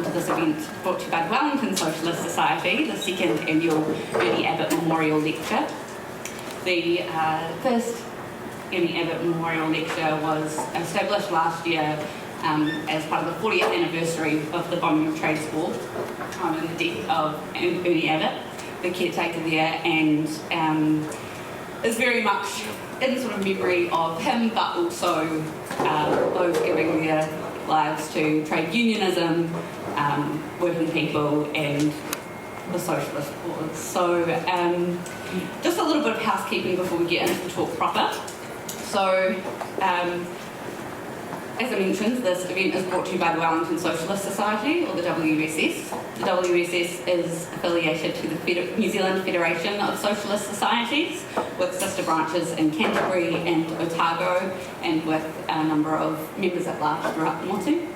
to this event brought to you by the Wellington Socialist Society, the second annual Ernie Abbott Memorial Lecture. The first Ernie Abbott Memorial Lecture was established last year as part of the 40th anniversary of the bombing of trade school and the death of Ernie Abbott, the caretaker there, and is very much in sort of memory of him, but also those giving their lives to trade unionism, working people, and the socialist cause. So just a little bit of housekeeping before we get into the talk proper. So as I mentioned, this event is brought to you by the Wellington Socialist Society, or the WSS. The WSS is affiliated to the New Zealand Federation of Socialist Societies, with sister branches in Canterbury and Otago, and with a number of members at large throughout the Motu.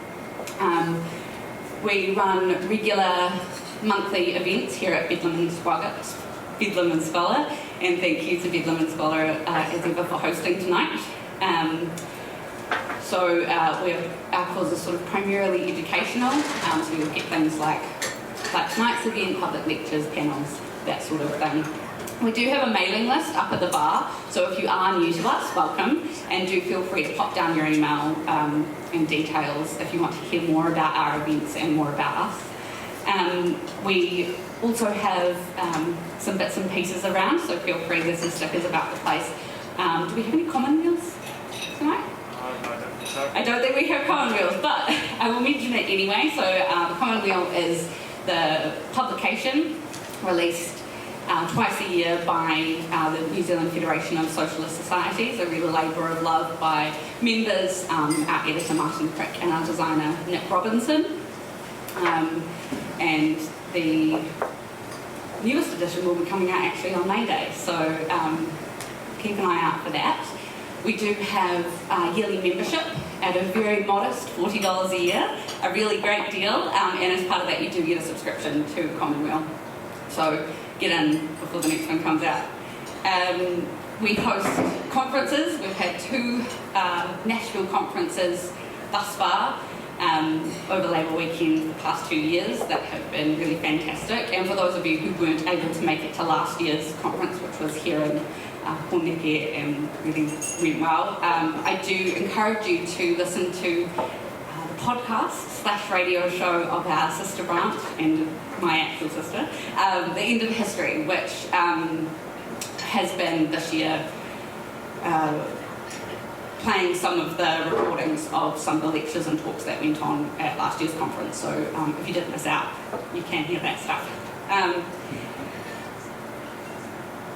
We run regular monthly events here at Bedlam and Scholar, and thank you to Bedlam and Scholar as ever for hosting tonight. So our cause is sort of primarily educational, so you'll get things like tonight's event, public lectures, panels, that sort of thing. We do have a mailing list up at the bar, so if you are new to us, welcome, and do feel free to pop down your email and details if you want to hear more about our events and more about us. We also have some bits and pieces around, so feel free, there's some stickers about the place. Do we have any commonweals tonight? I don't think we have commonweals, but I will mention it anyway. So the commonweal is the publication released twice a year by the New Zealand Federation of Socialist Societies, a real labour of love by members, our editor Martin Crick and our designer Nick Robinson. And the newest edition will be coming out actually on May Day, so keep an eye out for that. We do have yearly membership at a very modest $40 a year, a really great deal, and as part of that you do get a subscription to Commonweal. So get in before the next one comes out. We host conferences. We've had 2 Nashville conferences thus far over Labour Weekend the past 2 years that have been really fantastic. And for those of you who weren't able to make it to last year's conference, which was here in Horneke and really went well, I do encourage you to listen to the podcast / radio show of our sister branch and my actual sister, The End of History, which has been this year playing some of the recordings of some of the lectures and talks that went on at last year's conference. So if you didn't miss out, you can hear that stuff.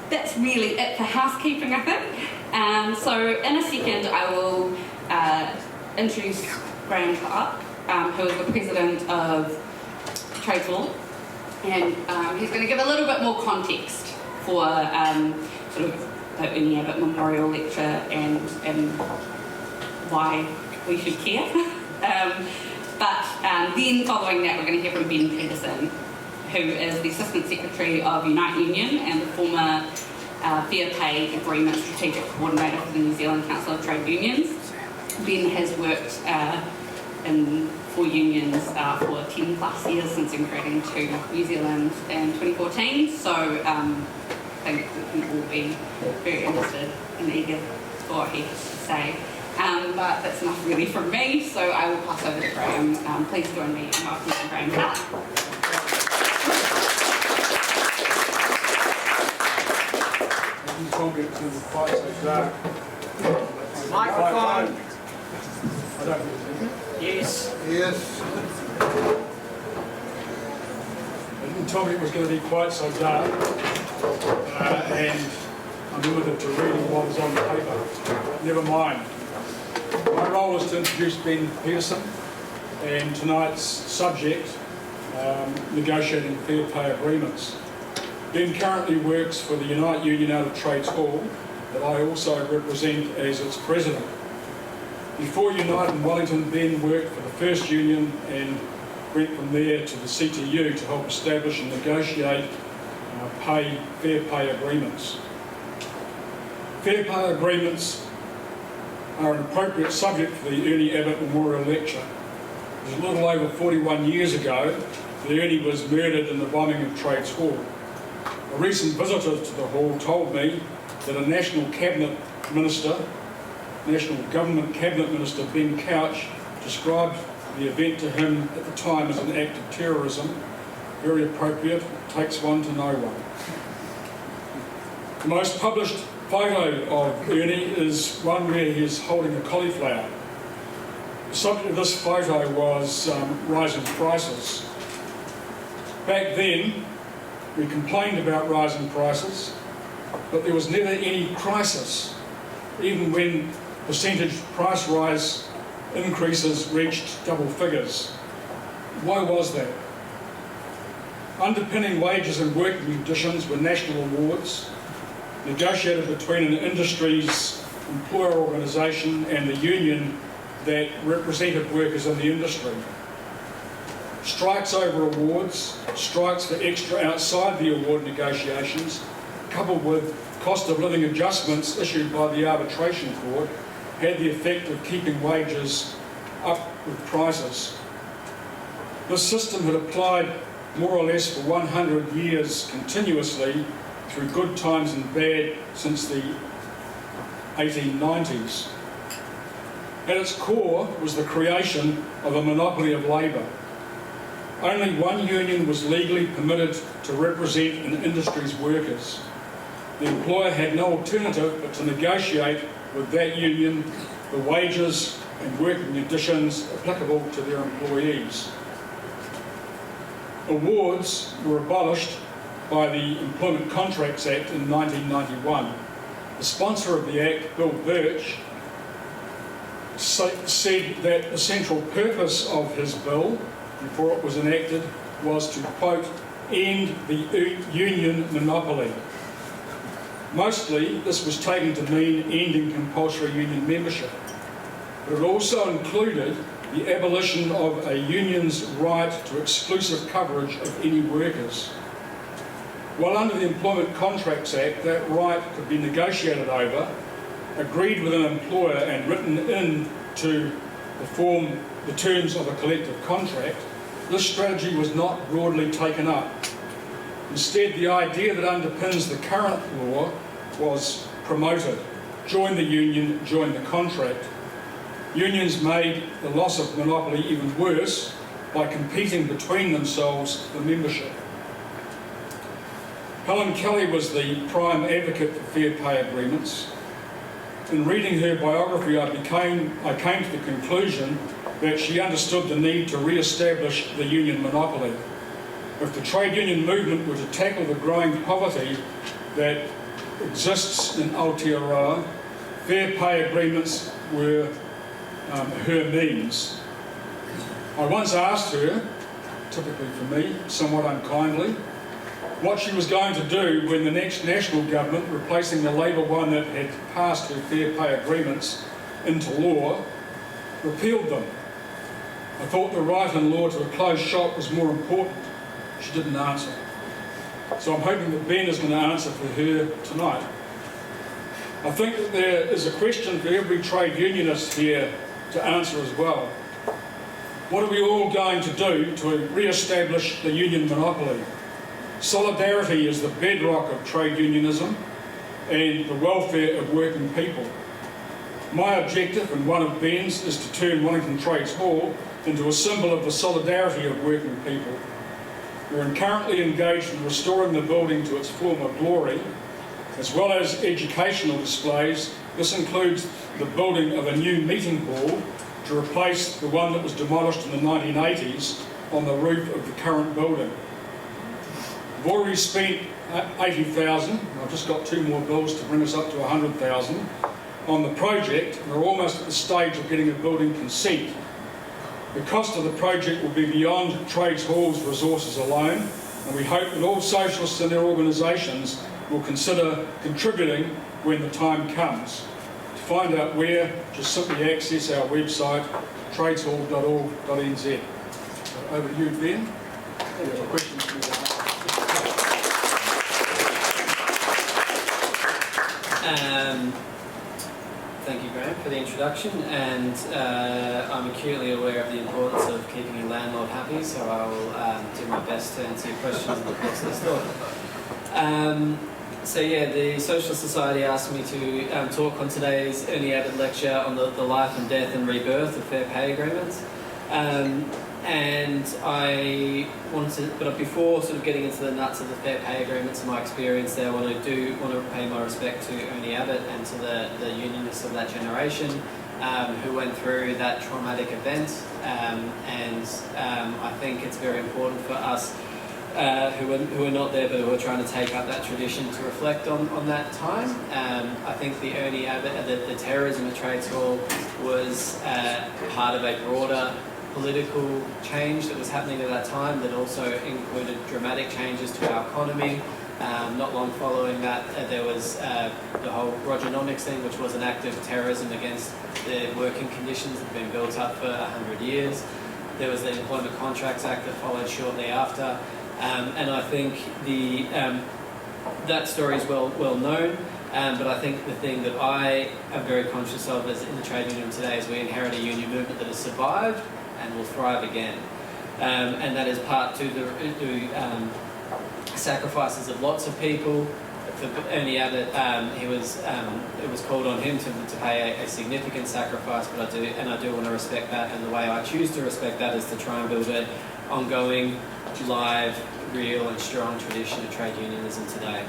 That's really it for housekeeping, I think. So in a second, I will introduce Graham Clark, who is the president of Trades Law, and he's going to give a little bit more context for sort of the Ernie Abbott Memorial Lecture and why we should care. But then following that, we're going to hear from Ben Peterson, who is the Assistant Secretary of Unite Union and the former Fair Pay Agreement Strategic Coordinator for the New Zealand Council of Trade Unions. Ben has worked for unions for 10 plus years since immigrating to New Zealand in 2014, so I think we can all be very interested and eager for what he has to say. But that's enough really from me, so I will pass over to Graham. Please join me in welcoming Graham Clark. Microphone. I don't think Yes. Yes. They didn't tell me it was going to be quite so dark, and I'm limited to reading what is on the paper. Never mind. My role is to introduce Ben Peterson, and tonight's subject, negotiating fair pay agreements. Ben currently works for the Unite Union out of Trades Hall, that I also represent as its president. Before Unite in Wellington, Ben worked for the First Union and went from there to the CTU to help establish and negotiate fair pay agreements. Fair pay agreements are an appropriate subject for the Ernie Abbott Memorial Lecture. It was a little over 41 years ago that Ernie was murdered in the bombing of Trades Hall. A recent visitor to the hall told me that a National Government Cabinet Minister, Ben Couch, described the event to him at the time as an act of terrorism. Very appropriate, takes one to know one. The most published photo of Ernie is one where he's holding a cauliflower. The subject of this photo was rising prices. Back then, we complained about rising prices, but there was never any crisis, even when percentage price rise increases reached double figures. Why was that? Underpinning wages and working conditions were national awards, negotiated between an industry's employer organisation and the union that represented workers in the industry. Strikes over awards, strikes for extra outside the award negotiations, coupled with cost of living adjustments issued by the arbitration court, had the effect of keeping wages up with prices. This system had applied more or less for 100 years continuously through good times and bad since the 1890s. At its core was the creation of a monopoly of labour. Only one union was legally permitted to represent an industry's workers. The employer had no alternative but to negotiate with that union the wages and working conditions applicable to their employees. Awards were abolished by the Employment Contracts Act in 1991. The sponsor of the Act, Bill Birch, said that the central purpose of his bill, before it was enacted, was to, quote, end the union monopoly. Mostly, this was taken to mean ending compulsory union membership, but it also included the abolition of a union's right to exclusive coverage of any workers. While under the Employment Contracts Act, that right could be negotiated over, agreed with an employer and written into the terms of a collective contract, this strategy was not broadly taken up. Instead, the idea that underpins the current law was promoted. Join the union, join the contract. Unions made the loss of monopoly even worse by competing between themselves for membership. Helen Kelly was the prime advocate for fair pay agreements. In reading her biography, I came to the conclusion that she understood the need to re-establish the union monopoly. If the trade union movement were to tackle the growing poverty that exists in Aotearoa, fair pay agreements were her means. I once asked her, typically for me, somewhat unkindly, what she was going to do when the next national government, replacing the Labour one that had passed her fair pay agreements into law, repealed them. I thought the right in law to a closed shop was more important. She didn't answer. So I'm hoping that Ben is going to answer for her tonight. I think that there is a question for every trade unionist here to answer as well. What are we all going to do to re-establish the union monopoly? Solidarity is the bedrock of trade unionism and the welfare of working people. My objective, and one of Ben's, is to turn Wellington Trades Hall into a symbol of the solidarity of working people. We're currently engaged in restoring the building to its former glory, as well as educational displays. This includes the building of a new meeting hall to replace the one that was demolished in the 1980s on the roof of the current building. We've already spent $80,000, I've just got 2 more bills to bring us up to $100,000 on the project. We're almost at the stage of getting a building consent. The cost of the project will be beyond Trades Hall's resources alone, and we hope that all socialists and their organisations will consider contributing when the time comes. To find out where, just simply access our website, tradeshall.org.nz. Over to you, Ben. You have a question for me. thank you, Graham, for the introduction, and I'm acutely aware of the importance of keeping your landlord happy, so I will do my best to answer your questions in the course of this talk. So yeah, the Social Society asked me to talk on today's Ernie Abbott lecture on the life and death and rebirth of fair pay agreements. And I wanted to, but before sort of getting into the nuts of the fair pay agreements and my experience there, I want to pay my respect to Ernie Abbott and to the unionists of that generation who went through that traumatic event. I think it's very important for us who are not there but who are trying to take up that tradition to reflect on that time. I think the Ernie Abbott, the terrorism at Trades Hall was part of a broader political change that was happening at that time that also included dramatic changes to our economy. Not long following that, there was the whole Rogernomics thing, which was an act of terrorism against the working conditions that had been built up for 100 years. There was the Employment Contracts Act that followed shortly after. And I think that story is well known. But I think the thing that I am very conscious of as in the trade union today is we inherit a union movement that has survived and will thrive again. And that is part to the sacrifices of lots of people. For Ernie Abbott, it was called on him to pay a significant sacrifice, but I do want to respect that, and the way I choose to respect that is to try and build an ongoing, live, real and strong tradition of trade unionism today.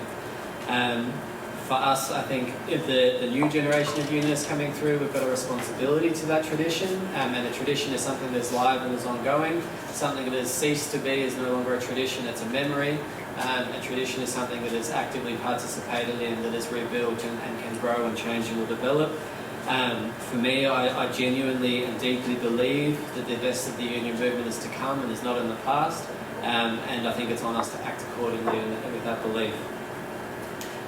For us, I think if the new generation of unionists coming through, we've got a responsibility to that tradition, and a tradition is something that's live and is ongoing. Something that has ceased to be is no longer a tradition, it's a memory. A tradition is something that is actively participated in, that is rebuilt and can grow and change and will develop. For me, I genuinely and deeply believe that the best of the union movement is to come and is not in the past, and I think it's on us to act accordingly with that belief.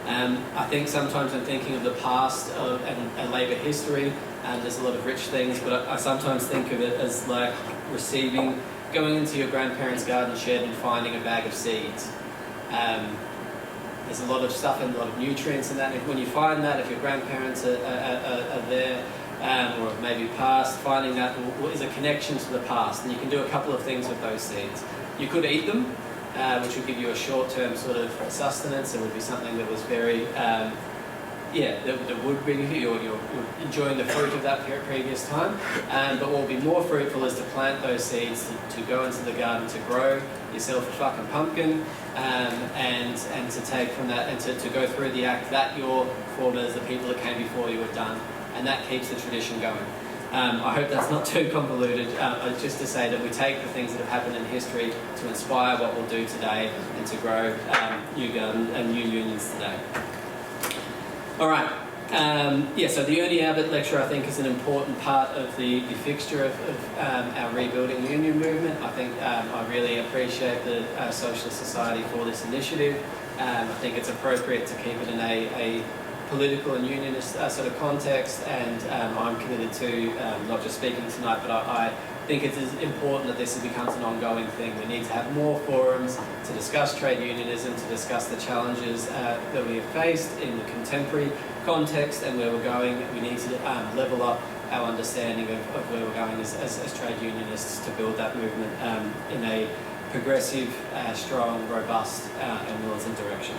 I think sometimes when thinking of the past and labour history, there's a lot of rich things, but I sometimes think of it as like going into your grandparents' garden shed and finding a bag of seeds. There's a lot of stuff and a lot of nutrients in that. When you find that, if your grandparents are there, or maybe past, finding that is a connection to the past, and you can do a couple of things with those seeds. You could eat them, which would give you a short-term sort of sustenance. It would be something that was very, that would bring you're enjoying the fruit of that previous time. But what will be more fruitful is to plant those seeds, to go into the garden, to grow yourself a fucking pumpkin, and to take from that, and to go through the act that your forebears, the people that came before you, have done, and that keeps the tradition going. I hope that's not too convoluted, just to say that we take the things that have happened in history to inspire what we'll do today and to grow new garden and new unions today. All right. So the Ernie Abbott lecture, I think, is an important part of the fixture of our rebuilding union movement. I think I really appreciate the Socialist Society for this initiative. I think it's appropriate to keep it in a political and unionist sort of context, and I'm committed to not just speaking tonight, but I think it is important that this becomes an ongoing thing. We need to have more forums to discuss trade unionism, to discuss the challenges that we have faced in the contemporary context and where we're going. We need to level up our understanding of where we're going as trade unionists to build that movement in a progressive, strong, robust and militant direction.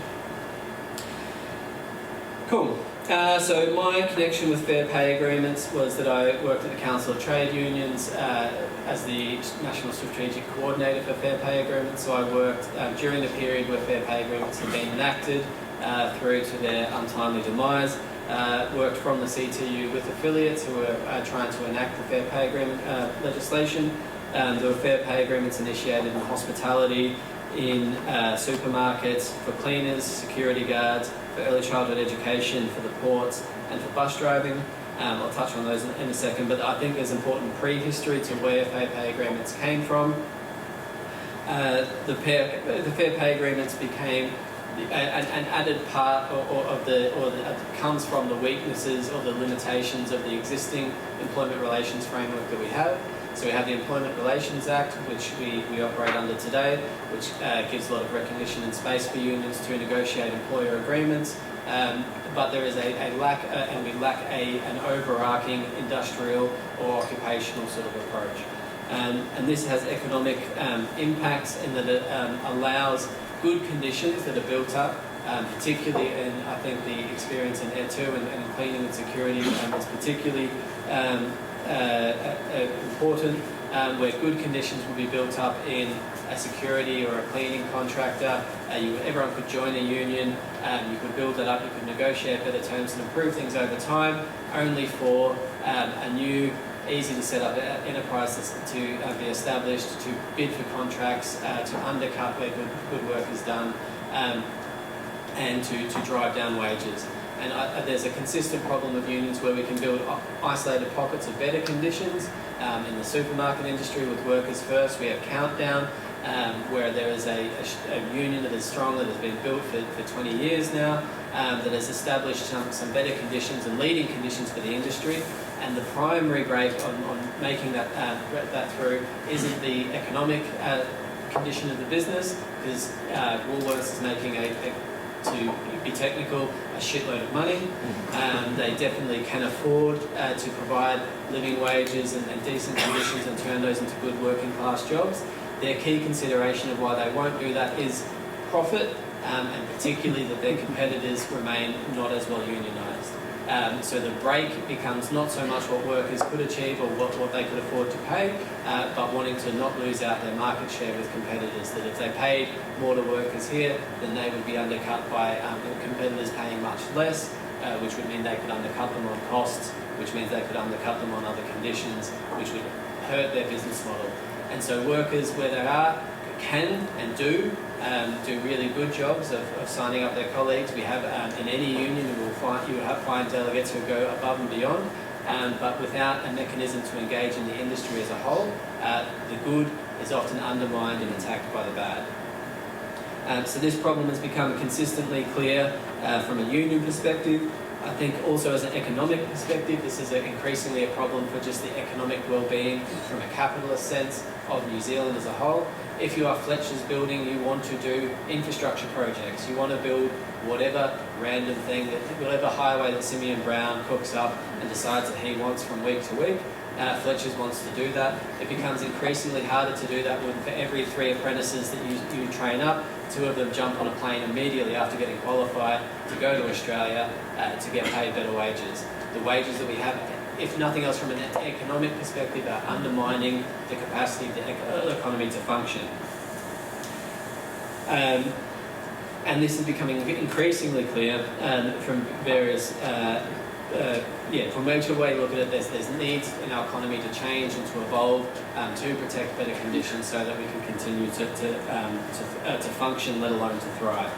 Cool. So my connection with fair pay agreements was that I worked at the Council of Trade Unions as the National Strategic Coordinator for fair pay agreements. So I worked during the period where fair pay agreements had been enacted through to their untimely demise. Worked from the CTU with affiliates who were trying to enact the fair pay agreement legislation. There were fair pay agreements initiated in hospitality, in supermarkets, for cleaners, security guards, for early childhood education, for the ports, and for bus driving. I'll touch on those in a second, but I think there's important prehistory to where fair pay agreements came from. The fair pay agreements became an added part comes from the weaknesses or the limitations of the existing employment relations framework that we have. So we have the Employment Relations Act, which we operate under today, which gives a lot of recognition and space for unions to negotiate employer agreements. but there is a lack, and we lack an overarching industrial or occupational sort of approach. And this has economic impacts in that it allows good conditions that are built up, particularly in, I think, the experience in Air 2 and cleaning and security is particularly important, where good conditions will be built up in a security or a cleaning contractor. Everyone could join a union, you could build that up, you could negotiate better terms and improve things over time, only for a new, easy to set up enterprises to be established, to bid for contracts, to undercut where good work is done, and to drive down wages. And there's a consistent problem of unions where we can build isolated pockets of better conditions. In the supermarket industry with Workers First, we have Countdown, where there is a union that is strong, that has been built for 20 years now, that has established some better conditions and leading conditions for the industry. And the primary brake on making that through isn't the economic condition of the business, because Woolworths is making to be technical, a shitload of money. They definitely can afford to provide living wages and decent conditions and turn those into good working class jobs. Their key consideration of why they won't do that is profit, and particularly that their competitors remain not as well unionised. So the break becomes not so much what workers could achieve or what they could afford to pay, but wanting to not lose out their market share with competitors. That if they paid more to workers here, then they would be undercut by competitors paying much less, which would mean they could undercut them on costs, which means they could undercut them on other conditions, which would hurt their business model. And so workers, where they are, can and do really good jobs of signing up their colleagues. We have in any union you will find delegates who go above and beyond, but without a mechanism to engage in the industry as a whole, the good is often undermined and attacked by the bad. So this problem has become consistently clear from a union perspective. I think also as an economic perspective, this is increasingly a problem for just the economic well-being from a capitalist sense of New Zealand as a whole. If you are Fletcher's building, you want to do infrastructure projects. You want to build whatever random thing, whatever highway that Simeon Brown cooks up and decides that he wants from week to week. Fletcher's wants to do that. It becomes increasingly harder to do that when for every 3 apprentices that you train up, 2 of them jump on a plane immediately after getting qualified to go to Australia to get paid better wages. The wages that we have, if nothing else from an economic perspective, are undermining the capacity of the economy to function. And this is becoming increasingly clear from various from whichever way you look at it, there's needs in our economy to change and to evolve to protect better conditions so that we can continue to function, let alone to thrive.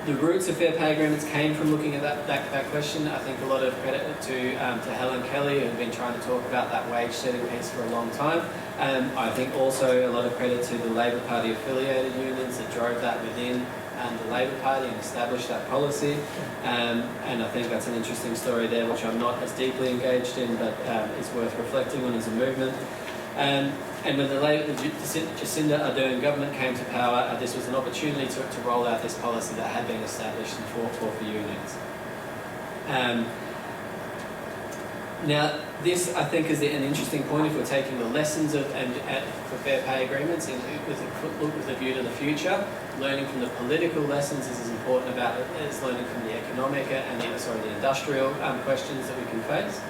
The roots of fair pay agreements came from looking at that question. I think a lot of credit to Helen Kelly, who's been trying to talk about that wage setting piece for a long time. I think also a lot of credit to the Labor Party affiliated unions that drove that within the Labor Party and established that policy. And I think that's an interesting story there, which I'm not as deeply engaged in, but is worth reflecting on as a movement. And when the Jacinda Ardern government came to power, this was an opportunity to roll out this policy that had been established and fought for unions. Now, this I think is an interesting point if we're taking the lessons of for fair pay agreements with a view to the future. Learning from the political lessons is as important about it as learning from the economic and the industrial questions that we can face.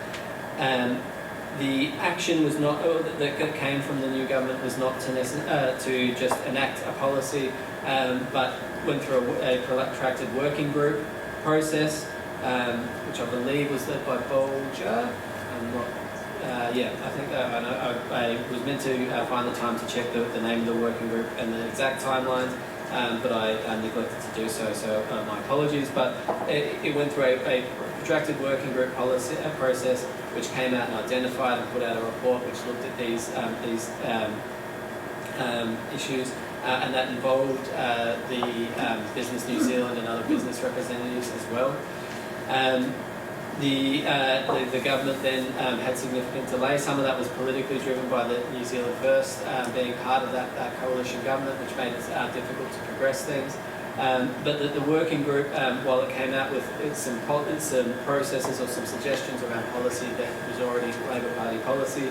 The action was not that came from the new government was not to just enact a policy, but went through a protracted working group process, which I believe was led by Bolger. I'm not. I think I was meant to find the time to check the name of the working group and the exact timelines, but I neglected to do so. So my apologies. But it went through a protracted working group process, which came out and identified and put out a report which looked at these issues, and that involved the Business New Zealand and other business representatives as well. The government then had significant delay. Some of that was politically driven by the New Zealand First being part of that coalition government, which made it difficult to progress things. But the working group, while it came out with some processes or some suggestions around policy that was already Labor Party policy,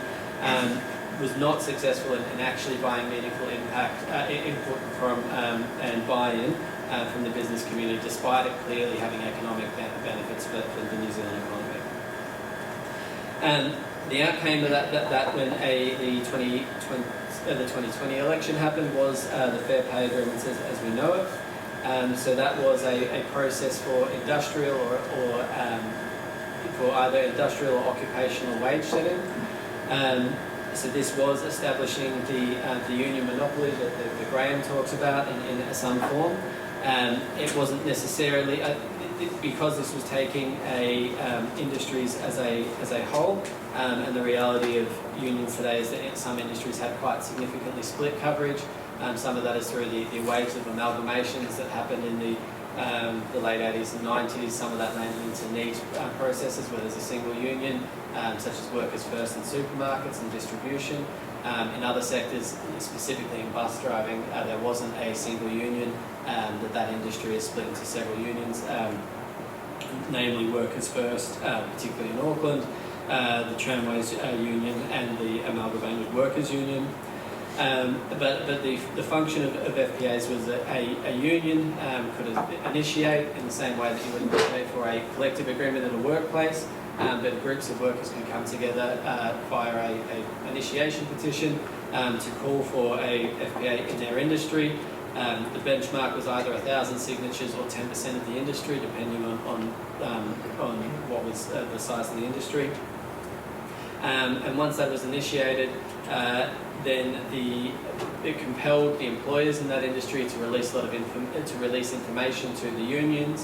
was not successful in actually buying meaningful input from and buy-in from the business community, despite it clearly having economic benefits for the New Zealand economy. The outcome of that when the 2020 election happened was the Fair Pay Agreements as we know it. So that was a process for industrial or for either industrial or occupational wage setting. So this was establishing the union monopoly that Graham talks about in some form. It wasn't necessarily because this was taking industries as a whole, and the reality of unions today is that some industries have quite significantly split coverage. Some of that is through the waves of amalgamations that happened in the late 80s and 90s. Some of that landed into niche processes where there's a single union, such as Workers First in supermarkets and distribution. In other sectors, specifically in bus driving, there wasn't a single union. That industry is split into several unions, namely Workers First, particularly in Auckland, the Tramways Union and the Amalgamated Workers Union. But the function of FPAs was that a union could initiate in the same way that you would initiate for a collective agreement at a workplace, but groups of workers could come together via an initiation petition to call for a FPA in their industry. The benchmark was either 1,000 signatures or 10% of the industry, depending on what was the size of the industry. And once that was initiated, then it compelled the employers in that industry to release a lot of information to the union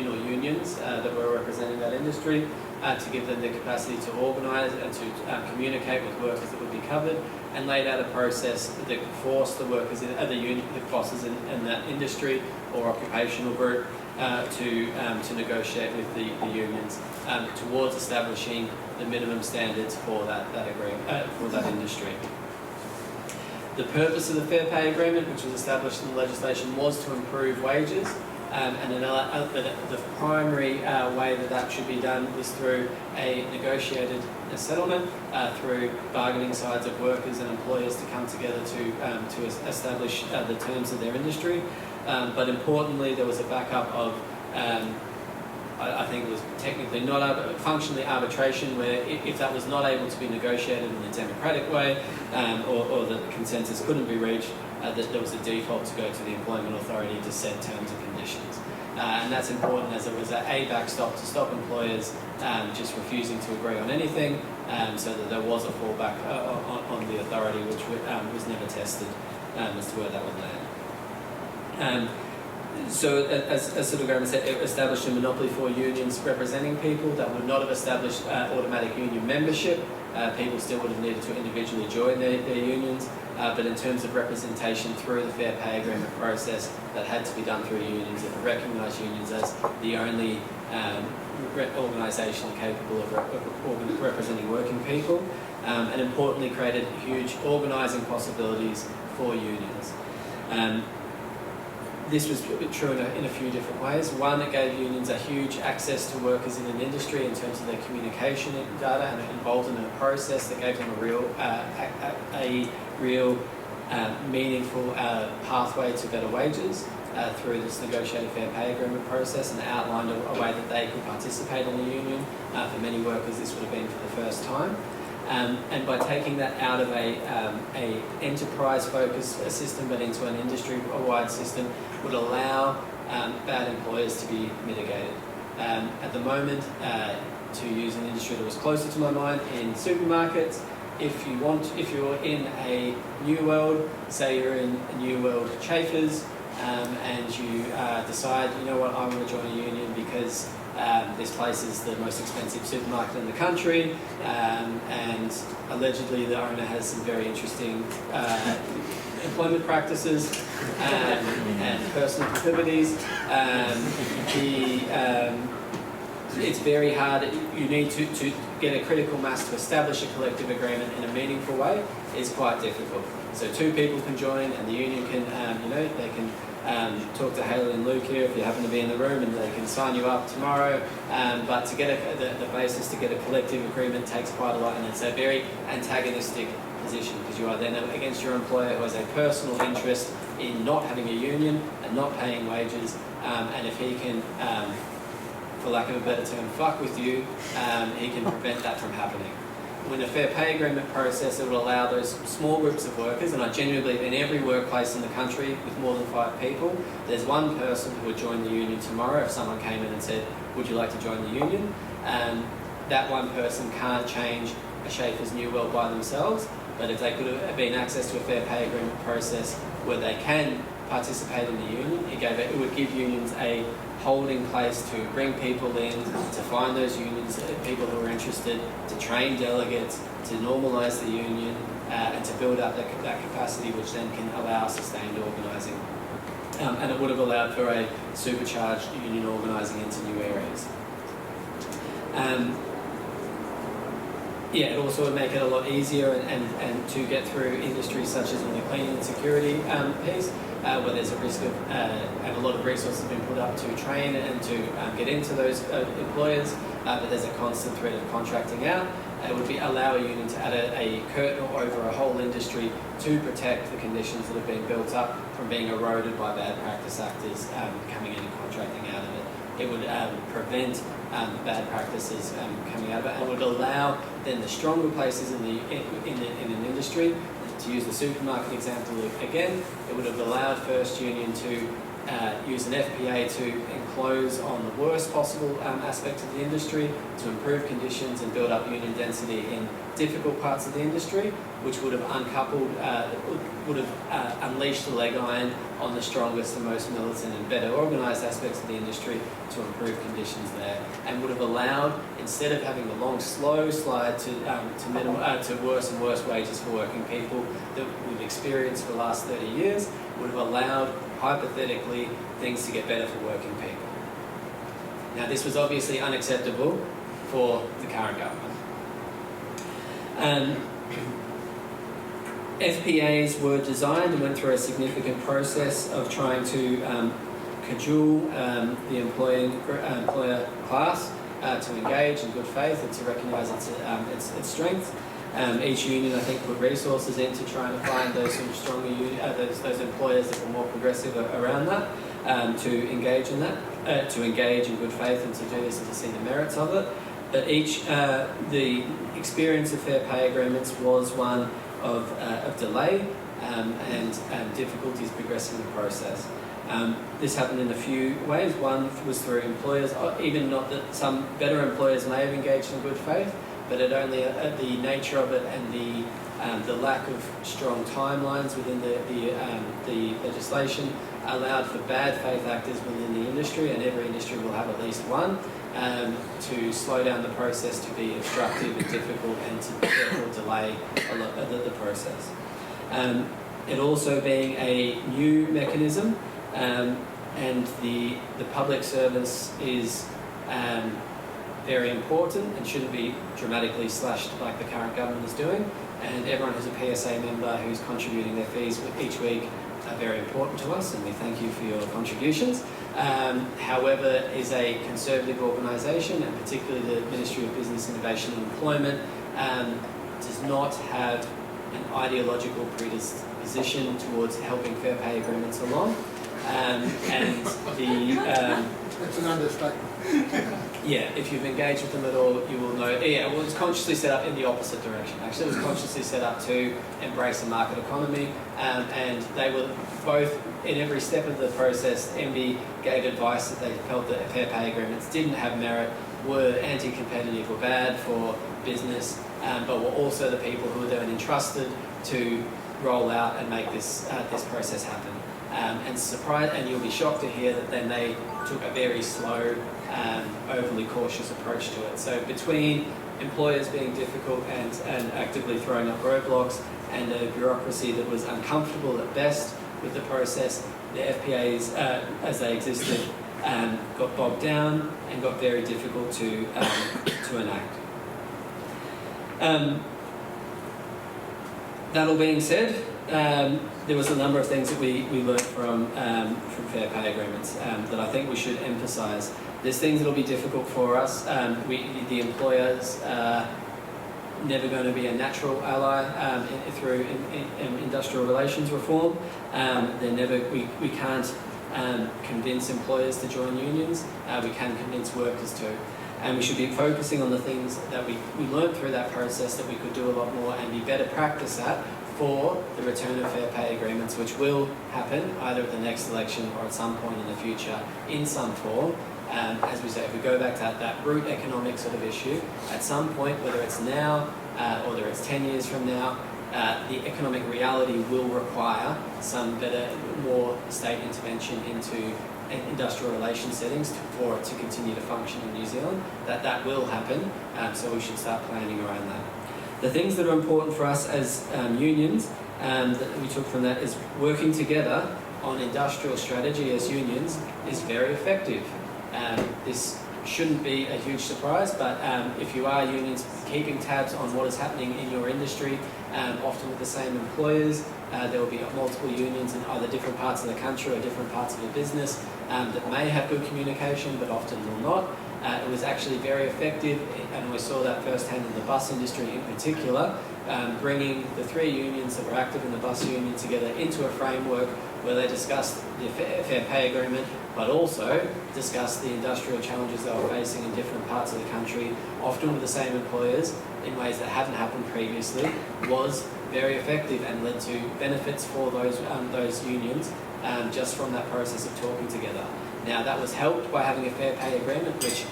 or unions that were representing that industry, to give them the capacity to organise and to communicate with workers that would be covered, and laid out a process that forced the workers the bosses in that industry or occupational group to negotiate with the unions towards establishing the minimum standards for that industry. The purpose of the Fair Pay Agreement, which was established in the legislation, was to improve wages, and the primary way that should be done was through a negotiated settlement, through bargaining sides of workers and employers to come together to establish the terms of their industry. But importantly, there was a backup of I think it was technically functionally arbitration, where if that was not able to be negotiated in a democratic way, or that the consensus couldn't be reached, that there was a default to go to the Employment Authority to set terms and conditions. And that's important, as it was a backstop to stop employers just refusing to agree on anything, so that there was a fallback on the authority, which was never tested as to where that would land. So, as sort of Graham said, it established a monopoly for unions representing people that would not have established automatic union membership. People still would have needed to individually join their unions, but in terms of representation through the Fair Pay Agreement process, that had to be done through unions. It recognised unions as the only organisation capable of representing working people, and importantly created huge organising possibilities for unions. This was true in a few different ways. One, it gave unions a huge access to workers in an industry in terms of their communication data, and it involved in a process that gave them a real meaningful pathway to better wages through this negotiated fair pay agreement process, and outlined a way that they could participate in the union. For many workers, this would have been for the first time. And by taking that out of a enterprise-focused system but into an industry-wide system, would allow bad employers to be mitigated. At the moment, to use an industry that was closer to my mind, in supermarkets, if you're in a New World, say you're in a New World Chafers, and you decide, you know what, I want to join a union because this place is the most expensive supermarket in the country, and allegedly the owner has some very interesting employment practices and personal proclivities. It's very hard. You need to get a critical mass to establish a collective agreement in a meaningful way. is quite difficult. So 2 people can join, and the union can, they can talk to Haley and Luke here if you happen to be in the room, and they can sign you up tomorrow. But to get the basis to get a collective agreement takes quite a lot, and it's a very antagonistic position because you are then against your employer who has a personal interest in not having a union and not paying wages, and if he can, for lack of a better term, fuck with you, he can prevent that from happening. When a fair pay agreement process, it will allow those small groups of workers, and I genuinely believe in every workplace in the country with more than 5 people, there's one person who would join the union tomorrow if someone came in and said, would you like to join the union? That one person can't change a Schaefer's new world by themselves, but if they could have been access to a fair pay agreement process where they can participate in the union, it would give unions a holding place to bring people in, to find those unions, people who are interested, to train delegates, to normalise the union, and to build up that capacity, which then can allow sustained organising. And it would have allowed for a supercharged union organising into new areas. It also would make it a lot easier and to get through industries such as in the cleaning and security piece, where there's a risk of, and a lot of resources have been put up to train and to get into those employers, but there's a constant threat of contracting out. It would allow a union to add a curtain over a whole industry to protect the conditions that have been built up from being eroded by bad practice actors coming in and contracting out of it. It would prevent bad practices coming out of it, and would allow then the stronger places in an industry. To use the supermarket example again, it would have allowed First Union to use an FPA to enclose on the worst possible aspects of the industry, to improve conditions and build up union density in difficult parts of the industry, which would have uncoupled, would have unleashed the leg iron on the strongest and most militant and better organised aspects of the industry to improve conditions there, and would have allowed, instead of having the long, slow slide to worse and worse wages for working people that we've experienced for the last 30 years, would have allowed, hypothetically, things to get better for working people. Now, this was obviously unacceptable for the current government. FPAs were designed and went through a significant process of trying to cajole the employer class to engage in good faith and to recognise its strengths. Each union, I think, put resources into trying to find those sort of stronger those employers that were more progressive around that, to engage in that, to engage in good faith and to do this and to see the merits of it. But the experience of fair pay agreements was one of delay and difficulties progressing the process. This happened in a few ways. One was through employers, even not that some better employers may have engaged in good faith, but it only the nature of it and the lack of strong timelines within the legislation allowed for bad faith actors within the industry, and every industry will have at least one, to slow down the process, to be obstructive and difficult, and to therefore delay a lot of the process. It also being a new mechanism, and the public service is very important and shouldn't be dramatically slashed like the current government is doing. And everyone who's a PSA member who's contributing their fees each week are very important to us, and we thank you for your contributions. However, is a conservative organisation, and particularly the Ministry of Business, Innovation and Employment, does not have an ideological predisposition towards helping fair pay agreements along. That's an understatement. Yeah, if you've engaged with them at all, you will know. Yeah, well, it's consciously set up in the opposite direction. Actually, it was consciously set up to embrace a market economy, and they were both, in every step of the process, MB gave advice that they felt that fair pay agreements didn't have merit, were anti-competitive, were bad for business, but were also the people who were then entrusted to roll out and make this process happen. And you'll be shocked to hear that then they took a very slow, overly cautious approach to it. So between employers being difficult and actively throwing up roadblocks, and a bureaucracy that was uncomfortable at best with the process, the FPAs, as they existed, got bogged down and got very difficult to enact. That all being said, there was a number of things that we learnt from fair pay agreements that I think we should emphasise. There's things that will be difficult for us. The employers are never going to be a natural ally through industrial relations reform. We can't convince employers to join unions. We can convince workers to. And we should be focusing on the things that we learned through that process that we could do a lot more and be better practice at for the return of fair pay agreements, which will happen either at the next election or at some point in the future in some form. As we say, if we go back to that root economic sort of issue, at some point, whether it's now or whether it's 10 years from now, the economic reality will require some better, more state intervention into industrial relations settings for it to continue to function in New Zealand. That will happen, so we should start planning around that. The things that are important for us as unions that we took from that is working together on industrial strategy as unions is very effective. This shouldn't be a huge surprise, but if you are unions, keeping tabs on what is happening in your industry, often with the same employers, there will be multiple unions in either different parts of the country or different parts of the business that may have good communication but often will not. It was actually very effective, and we saw that firsthand in the bus industry in particular, bringing the three unions that were active in the bus union together into a framework where they discussed the fair pay agreement, but also discussed the industrial challenges they were facing in different parts of the country, often with the same employers, in ways that hadn't happened previously, was very effective and led to benefits for those unions just from that process of talking together. Now, that was helped by having a fair pay agreement, which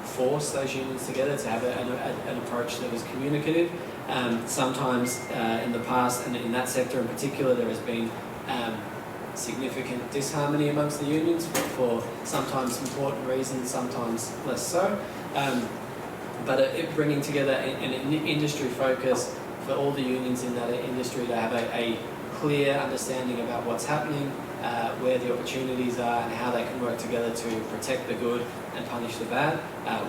forced those unions together to have an approach that was communicative. Sometimes in the past, and in that sector in particular, there has been significant disharmony amongst the unions for sometimes important reasons, sometimes less so. But it bringing together an industry focus for all the unions in that industry to have a clear understanding about what's happening, where the opportunities are and how they can work together to protect the good and punish the bad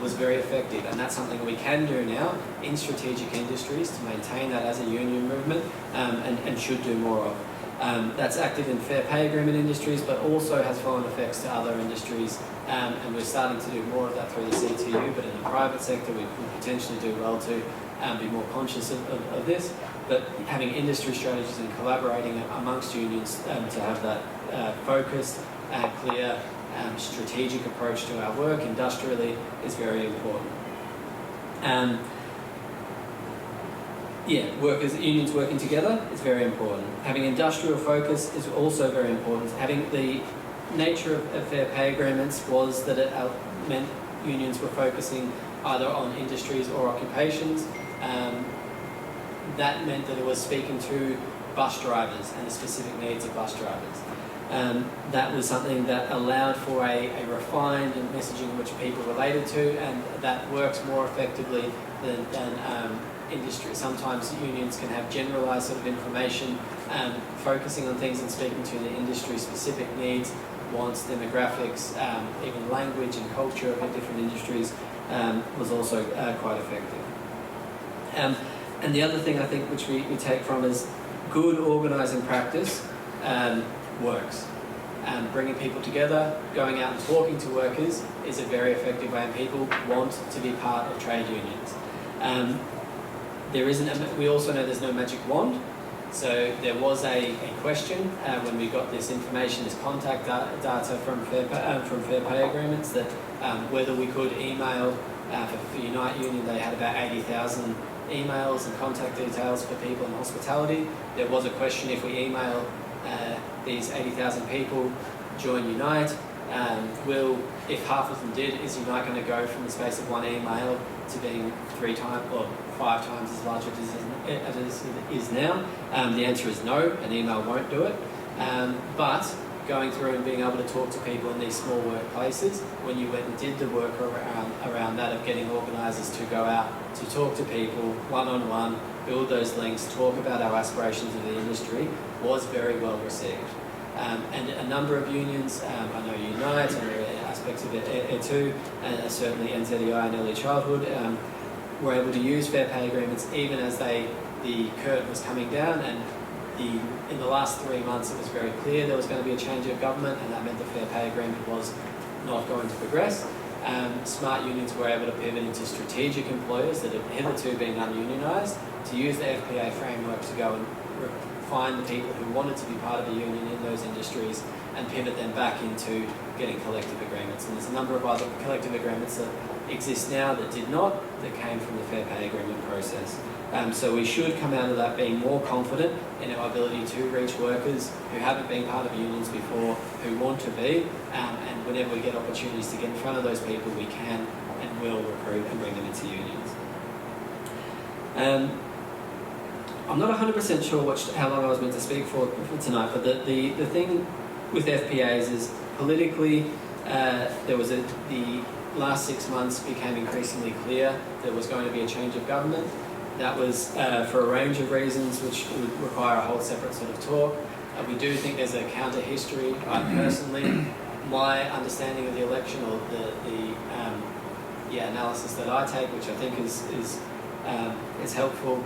was very effective. And that's something we can do now in strategic industries to maintain that as a union movement and should do more of. That's active in fair pay agreement industries, but also has flow-on effects to other industries, and we're starting to do more of that through the CTU, but in the private sector we could potentially do well to be more conscious of this, but having industry strategies and collaborating amongst unions to have that focused, clear, strategic approach to our work industrially is very important. Unions working together is very important. Having industrial focus is also very important. Having the nature of fair pay agreements was that it meant unions were focusing either on industries or occupations. That meant that it was speaking to bus drivers and the specific needs of bus drivers. That was something that allowed for a refined messaging which people related to, and that works more effectively than industry. Sometimes unions can have generalised sort of information, focusing on things and speaking to the industry-specific needs, wants, demographics, even language and culture of different industries was also quite effective. And the other thing I think which we take from is good organising practice works. Bringing people together, going out and talking to workers is a very effective way, and people want to be part of trade unions. We also know there's no magic wand, so there was a question when we got this information, this contact data from fair pay agreements, that whether we could email for Unite Union. They had about 80,000 emails and contact details for people in hospitality. There was a question, if we email these 80,000 people join Unite, if half of them did, is Unite going to go from the space of one email to being 3 times or 5 times as large as it is now? The answer is no, an email won't do it. But going through and being able to talk to people in these small workplaces, when you went and did the work around that of getting organisers to go out to talk to people one-on-one, build those links, talk about our aspirations of the industry, was very well received. And a number of unions, I know Unite, and there are aspects of it too, and certainly NZEI and early childhood, were able to use fair pay agreements even as they the curtain was coming down, and in the last 3 months it was very clear there was going to be a change of government, and that meant the fair pay agreement was not going to progress. Smart unions were able to pivot into strategic employers that had hitherto been ununionised, to use the FPA framework to go and find the people who wanted to be part of a union in those industries and pivot them back into getting collective agreements. And there's a number of other collective agreements that exist now that did not, that came from the fair pay agreement process. So we should come out of that being more confident in our ability to reach workers who haven't been part of unions before, who want to be, and whenever we get opportunities to get in front of those people, we can and will recruit and bring them into unions. I'm not 100% sure how long I was meant to speak for tonight, but the thing with FPAs is politically, the last 6 months became increasingly clear there was going to be a change of government. That was for a range of reasons, which would require a whole separate sort of talk. We do think there's a counter history. I personally, my understanding of the election, or the analysis that I take, which I think is helpful,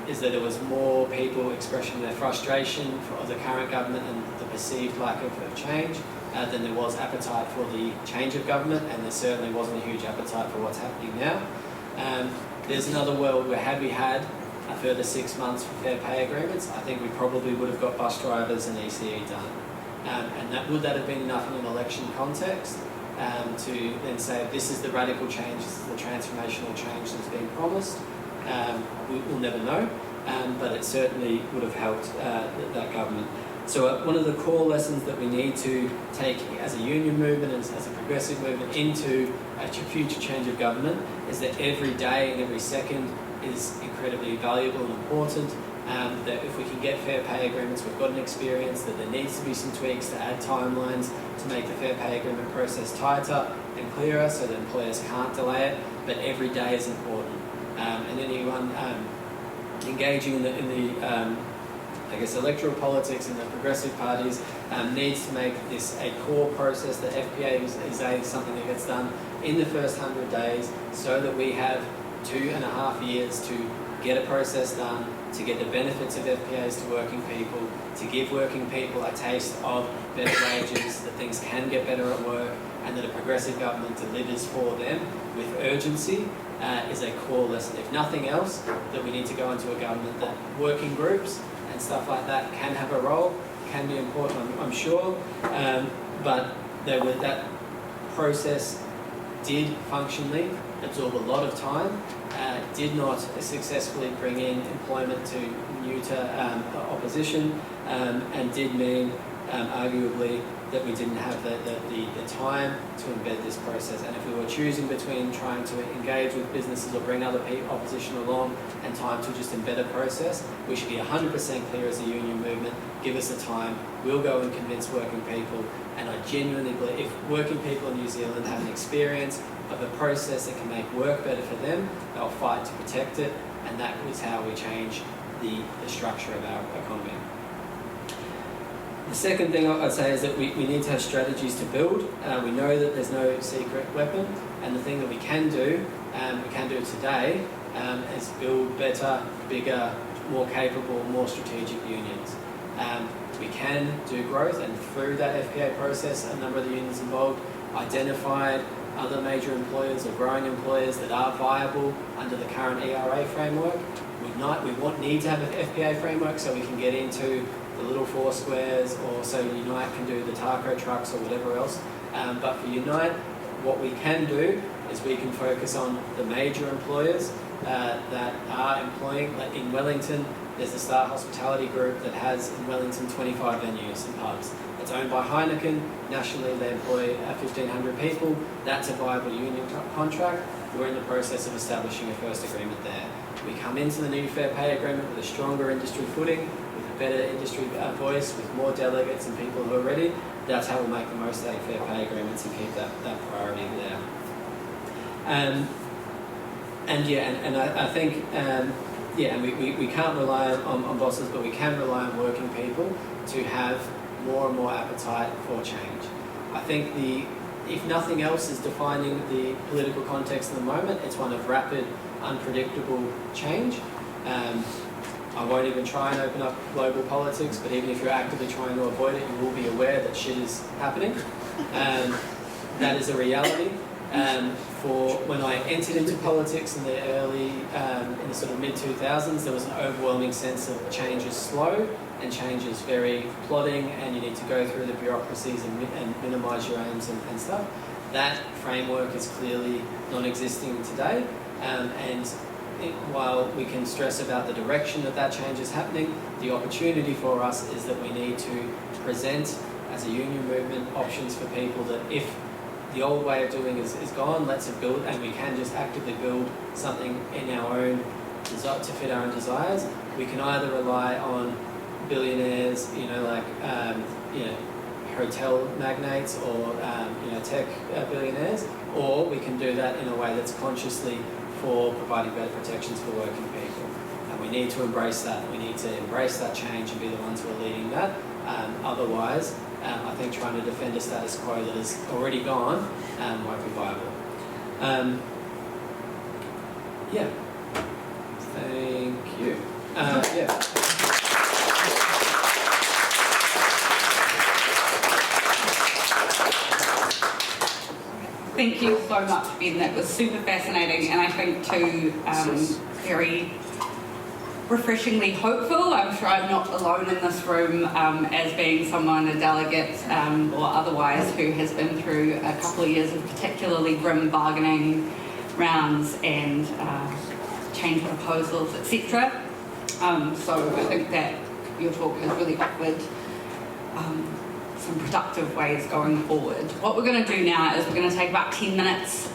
is that there was more people expressing their frustration for the current government and the perceived lack of change than there was appetite for the change of government, and there certainly wasn't a huge appetite for what's happening now. There's another world where, had we had a further 6 months for fair pay agreements, I think we probably would have got bus drivers and ECE done. And would that have been enough in an election context to then say, this is the radical change, this is the transformational change that's been promised? We'll never know, but it certainly would have helped that government. So one of the core lessons that we need to take as a union movement and as a progressive movement into a future change of government is that every day and every second is incredibly valuable and important. That if we can get fair pay agreements, we've got an experience that there needs to be some tweaks to add timelines to make the fair pay agreement process tighter and clearer so that employers can't delay it, but every day is important. And anyone engaging in the electoral politics and the progressive parties needs to make this a core process. That FPA is something that gets done in the first 100 days, so that we have 2.5 years to get a process done, to get the benefits of FPAs to working people, to give working people a taste of better wages, that things can get better at work, and that a progressive government delivers for them with urgency is a core lesson. If nothing else, that we need to go into a government that working groups and stuff like that can have a role, can be important, I'm sure, but that process did functionally absorb a lot of time, did not successfully bring in employment to neuter opposition, and did mean, arguably, that we didn't have the time to embed this process. And if we were choosing between trying to engage with businesses or bring other opposition along and time to just embed a process, we should be 100% clear as a union movement. Give us the time, we'll go and convince working people. And I genuinely believe if working people in New Zealand have an experience of a process that can make work better for them, they'll fight to protect it, and that is how we change the structure of our economy. The second thing I'd say is that we need to have strategies to build. We know that there's no secret weapon, and the thing that we can do today, is build better, bigger, more capable, more strategic unions. We can do growth, and through that FPA process, a number of the unions involved identified other major employers or growing employers that are viable under the current ERA framework. We need to have an FPA framework so we can get into the little four squares, or so Unite can do the taco trucks or whatever else. But for Unite, what we can do is we can focus on the major employers that are employing. Like in Wellington, there's the Star Hospitality Group that has in Wellington 25 venues and pubs. It's owned by Heineken. Nationally, they employ 1,500 people. That's a viable union contract. We're in the process of establishing a first agreement there. We come into the new fair pay agreement with a stronger industry footing, with a better industry voice, with more delegates and people who are ready. That's how we'll make the most out of fair pay agreements and keep that priority there. I think we can't rely on bosses, but we can rely on working people to have more and more appetite for change. I think if nothing else is defining the political context at the moment, it's one of rapid, unpredictable change. I won't even try and open up global politics, but even if you're actively trying to avoid it, you will be aware that shit is happening. That is a reality. For when I entered into politics in the early, in the sort of mid-2000s, there was an overwhelming sense of change is slow and change is very plodding, and you need to go through the bureaucracies and minimise your aims and stuff. That framework is clearly non-existing today, while we can stress about the direction that change is happening, the opportunity for us is that we need to present, as a union movement, options for people that if the old way of doing is gone, let's build, and we can just actively build something in our own desire to fit our own desires. We can either rely on billionaires, hotel magnates or tech billionaires, or we can do that in a way that's consciously for providing better protections for working people. And we need to embrace that. We need to embrace that change and be the ones who are leading that. Otherwise, I think trying to defend a status quo that is already gone won't be viable. Yeah. Thank you. Yeah. Thank you so much, Ben. That was super fascinating, and I think too very refreshingly hopeful. I'm sure I'm not alone in this room as being someone, a delegate or otherwise, who has been through a couple of years of particularly grim bargaining rounds and change proposals, etc. So I think that your talk has really offered some productive ways going forward. What we're going to do now is we're going to take about 10 minutes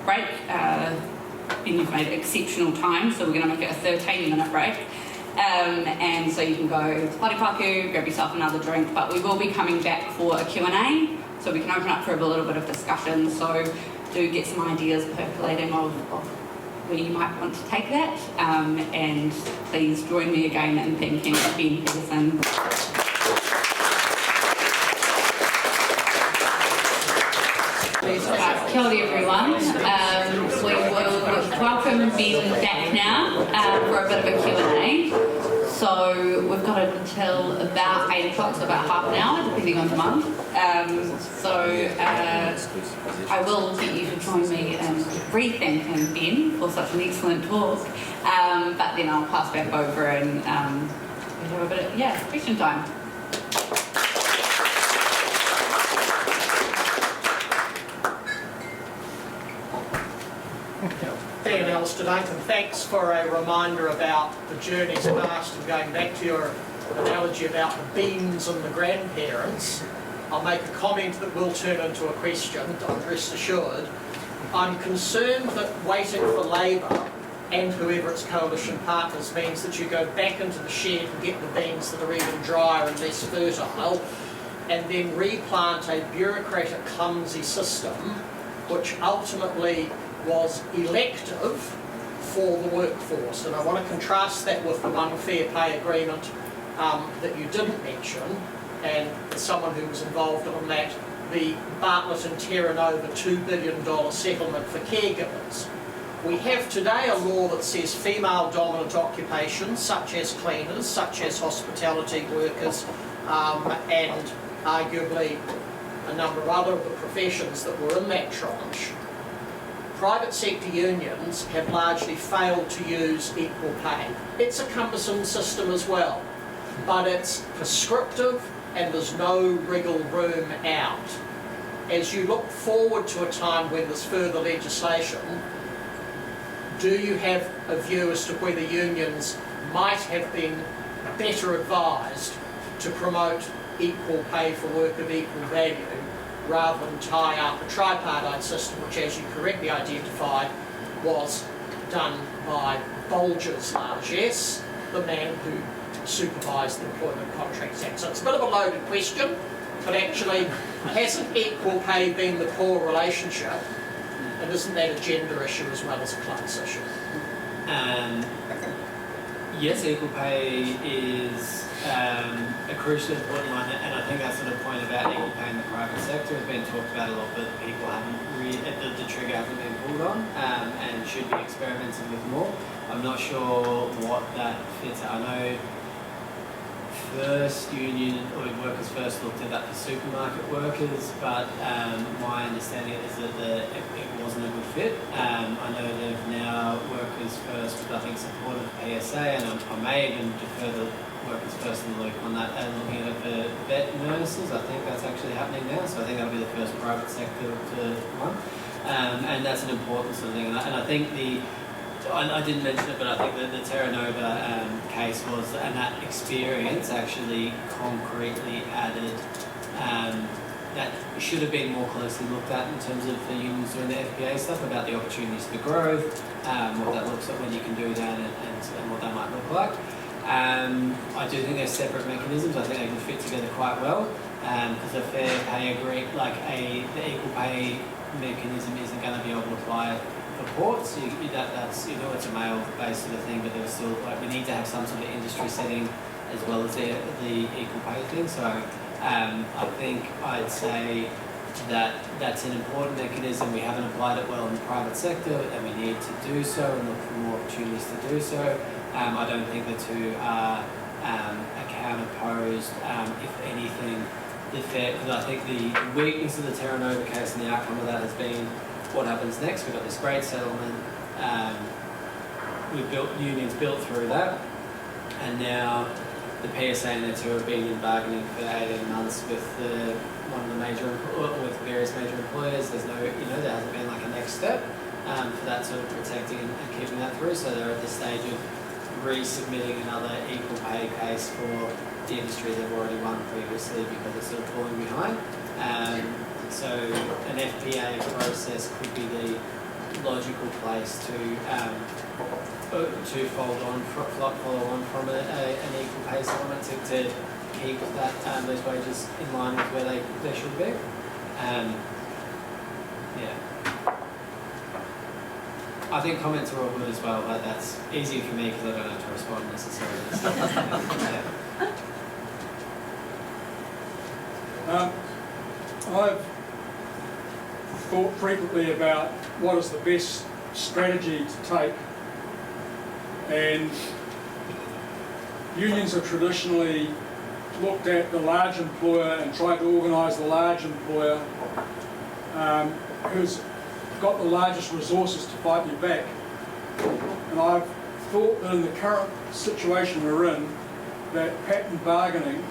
break. And you've made exceptional time, so we're going to make it a 13-minute break. And so you can go to Paripaku, grab yourself another drink, but we will be coming back for a Q&A, so we can open up for a little bit of discussion. So do get some ideas percolating of where you might want to take that. And please join me again in thanking Ben Peterson. Kia ora everyone. We will welcome Ben back now for a bit of a Q&A. So we've got it until about 8 o'clock, so about half an hour, depending on demand. I will get you to join me in re-thanking Ben for such an excellent talk. But then I'll pass back over and have a bit of, question time. Ian Alistair Duncan, thanks for a reminder about the journeys past and going back to your analogy about the beans and the grandparents. I'll make a comment that will turn into a question, rest assured. I'm concerned that waiting for Labour and whoever its coalition partners means that you go back into the shed and get the beans that are even drier and less fertile, and then replant a bureaucratic, clumsy system which ultimately was elective for the workforce. And I want to contrast that with the one fair pay agreement that you didn't mention, and as someone who was involved in that, the Bartlett and Terranova $2 billion settlement for caregivers. We have today a law that says female dominant occupations such as cleaners, such as hospitality workers, and arguably a number of other of the professions that were in that tranche. Private sector unions have largely failed to use equal pay. It's a cumbersome system as well, but it's prescriptive and there's no wriggle room out. As you look forward to a time when there's further legislation, do you have a view as to whether unions might have been better advised to promote equal pay for work of equal value, rather than tie up a tripartite system, which, as you correctly identified, was done by Bolger's largesse, the man who supervised the Employment Contracts Act? So it's a bit of a loaded question, but actually, hasn't equal pay been the core relationship? And isn't that a gender issue as well as a class issue? Yes, equal pay is a crucially important one, and I think that sort of point about equal pay in the private sector has been talked about a lot, but people haven't really, the trigger hasn't been pulled on, and should be experimented with more. I'm not sure what that fits. I know first union or workers first looked at that for supermarket workers, but my understanding is that it wasn't a good fit. I know they've now workers first with I think support of the PSA, and I may even defer the workers first in the loop on that, and looking at it for vet nurses. I think that's actually happening now, so I think that'll be the first private sector one, and that's an important sort of thing. And I think I didn't mention it, but I think that the Terra Nova case was, and that experience actually concretely added that should have been more closely looked at in terms of the unions doing the FPA stuff about the opportunities for growth, what that looks like when you can do that, and what that might look like. I do think they're separate mechanisms. I think they can fit together quite well, because a fair pay the equal pay mechanism isn't going to be able to apply for ports. That's it's a male-based sort of thing, but there's still we need to have some sort of industry setting as well as the equal pay thing. So I think I'd say that that's an important mechanism. We haven't applied it well in the private sector, and we need to do so and look for more opportunities to do so. I don't think the two are counterposed. If anything, because I think the weakness of the Terra Nova case and the outcome of that has been what happens next. We've got this great settlement. We've built unions built through that, and now the PSA and the two have been in bargaining for 18 months with with various major employers. There's no, there hasn't been like a next step for that sort of protecting and keeping that through. So they're at the stage of resubmitting another equal pay case for the industry they've already won previously because it's sort of falling behind. So an FPA process could be the logical place to follow on from an equal pay settlement to keep those wages in line with where they should be. I think comments are all good as well, but that's easier for me because I don't have to respond necessarily. I've thought frequently about what is the best strategy to take, and unions have traditionally looked at the large employer and tried to organise the large employer who's got the largest resources to fight you back. And I've thought that in the current situation we're in, that pattern bargaining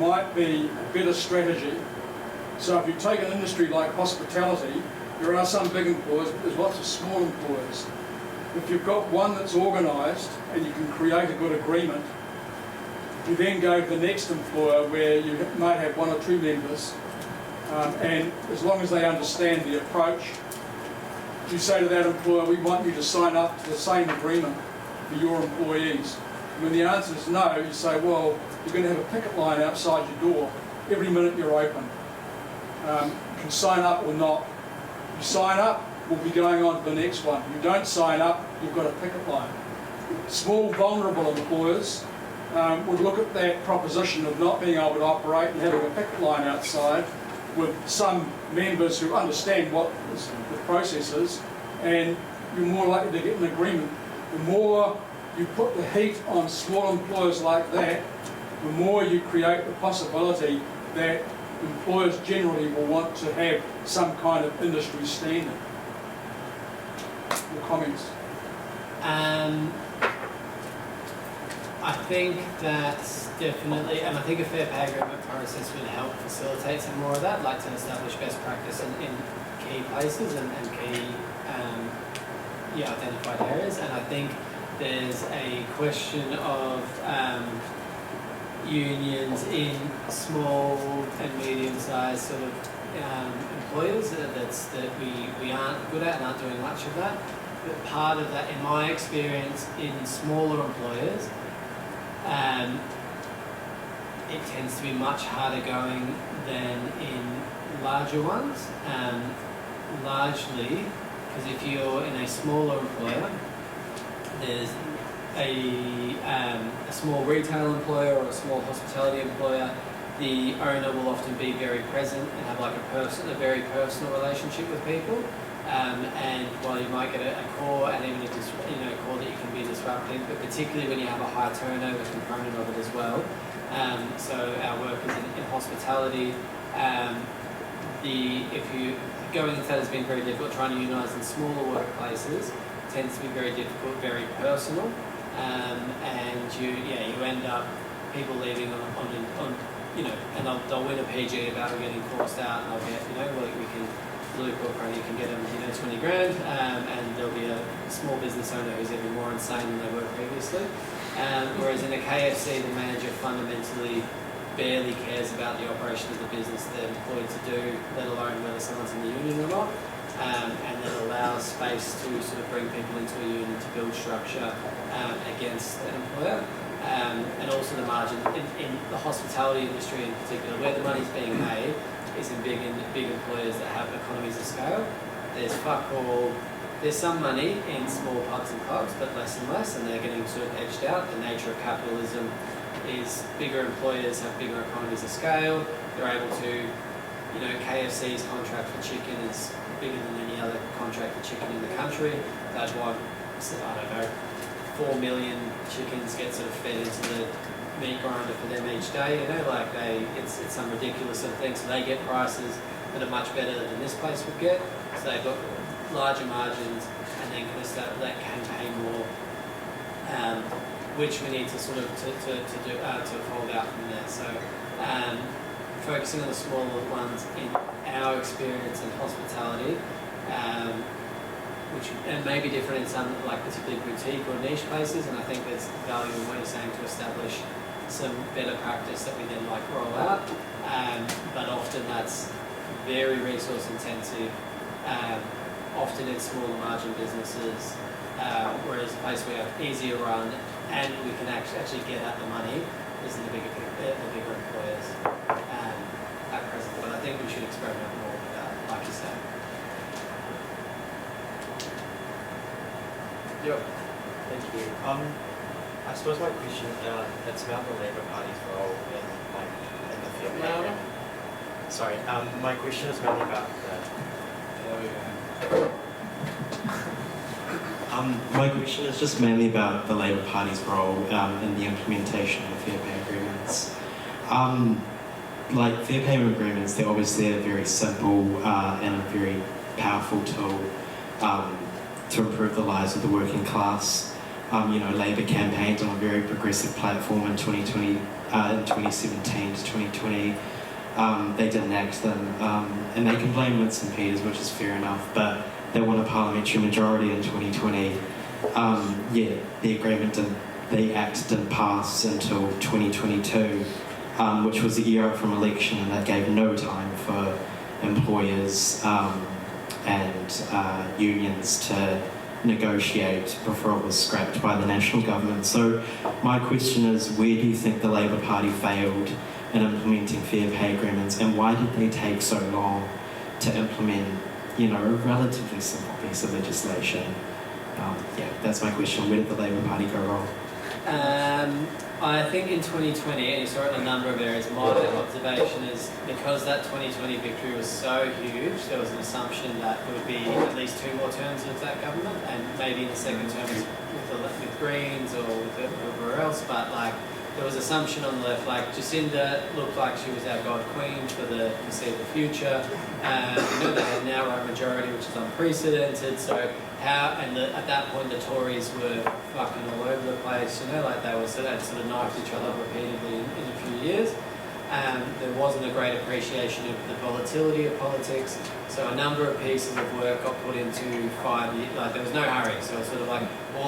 might be a better strategy. So if you take an industry like hospitality, there are some big employers, but there's lots of small employers. If you've got one that's organised and you can create a good agreement, you then go to the next employer where you might have one or two members, and as long as they understand the approach, you say to that employer, we want you to sign up to the same agreement for your employees. And when the answer is no, you say, well, you're going to have a picket line outside your door every minute you're open. You can sign up or not. You sign up, we'll be going on to the next one. You don't sign up, you've got a picket line. Small, vulnerable employers would look at that proposition of not being able to operate and having a picket line outside with some members who understand what the process is, and you're more likely to get an agreement. The more you put the heat on small employers like that, the more you create the possibility that employers generally will want to have some kind of industry standard. Your comments? I think that's definitely, and I think a fair pay agreement process would help facilitate some more of that, like to establish best practice in key places and key identified areas. And I think there's a question of unions in small and medium-sized sort of employers that we aren't good at and aren't doing much of that. But part of that, in my experience, in smaller employers, it tends to be much harder going than in larger ones, largely because if you're in a smaller employer, there's a small retail employer or a small hospitality employer, the owner will often be very present and have like a very personal relationship with people. And while you might get a core and even a core that you can be disruptive, but particularly when you have a high turnover component of it as well. So our workers in hospitality, if you going into that has been very difficult. Trying to unionise in smaller workplaces tends to be very difficult, very personal, and you end up people leaving on and they'll win a PG about getting forced out, and they'll get we can. Luke or Ernie can get them 20 grand, and there'll be a small business owner who's even more insane than they were previously. Whereas in a KFC, the manager fundamentally barely cares about the operation of the business they're employed to do, let alone whether someone's in the union or not, and that allows space to sort of bring people into a union to build structure against an employer. And also the margin in the hospitality industry in particular, where the money's being made, is in big employers that have economies of scale. There's fuck all. There's some money in small pubs and clubs, but less and less, and they're getting sort of edged out. The nature of capitalism is bigger employers have bigger economies of scale. They're able to, KFC's contract for chicken is bigger than any other contract for chicken in the country. They'd want, 4 million chickens get sort of fed into the meat grinder for them each day, it's some ridiculous sort of thing. So they get prices that are much better than this place would get. So they've got larger margins, and then they can pay more, which we need to sort of to fold out from there. So focusing on the smaller ones in our experience in hospitality, which may be different in some particularly boutique or niche places, and I think there's value in what you're saying to establish some better practice that we then roll out, but often that's very resource intensive, often in smaller margin businesses, whereas a place we have easier run and we can actually get at the money is in the bigger employers at present. But I think we should experiment more with that, like you said. Yep. Thank you. I suppose my question it's about the Labour Party's role in the field. Louder. Sorry. My question is mainly about my question is just mainly about the Labour Party's role in the implementation of fair pay agreements. Fair pay agreements, they're obviously a very simple and a very powerful tool to improve the lives of the working class. Labour campaigned on a very progressive platform in 2017 to 2020. They didn't enact them, and they can blame Winston Peters, which is fair enough, but they won a parliamentary majority in 2020. The act didn't pass until 2022, which was a year out from election, and that gave no time for employers and unions to negotiate before it was scrapped by the national government. So my question is, where do you think the Labour Party failed in implementing fair pay agreements, and why did they take so long to implement a relatively simple piece of legislation? That's my question. Where did the Labour Party go wrong? I think in 2020, and you saw it in a number of areas, my observation is because that 2020 victory was so huge, there was an assumption that there would be at least 2 more terms of that government, and maybe in the second term with Greens or with whoever else, but there was assumption on the left, Jacinda looked like she was our God Queen for the foreseeable future. They had an outright majority, which is unprecedented. So at that point the Tories were fucking all over the place. They'd sort of knifed each other repeatedly in a few years. There wasn't a great appreciation of the volatility of politics. So a number of pieces of work got put into 5 years. There was no hurry. So it's sort of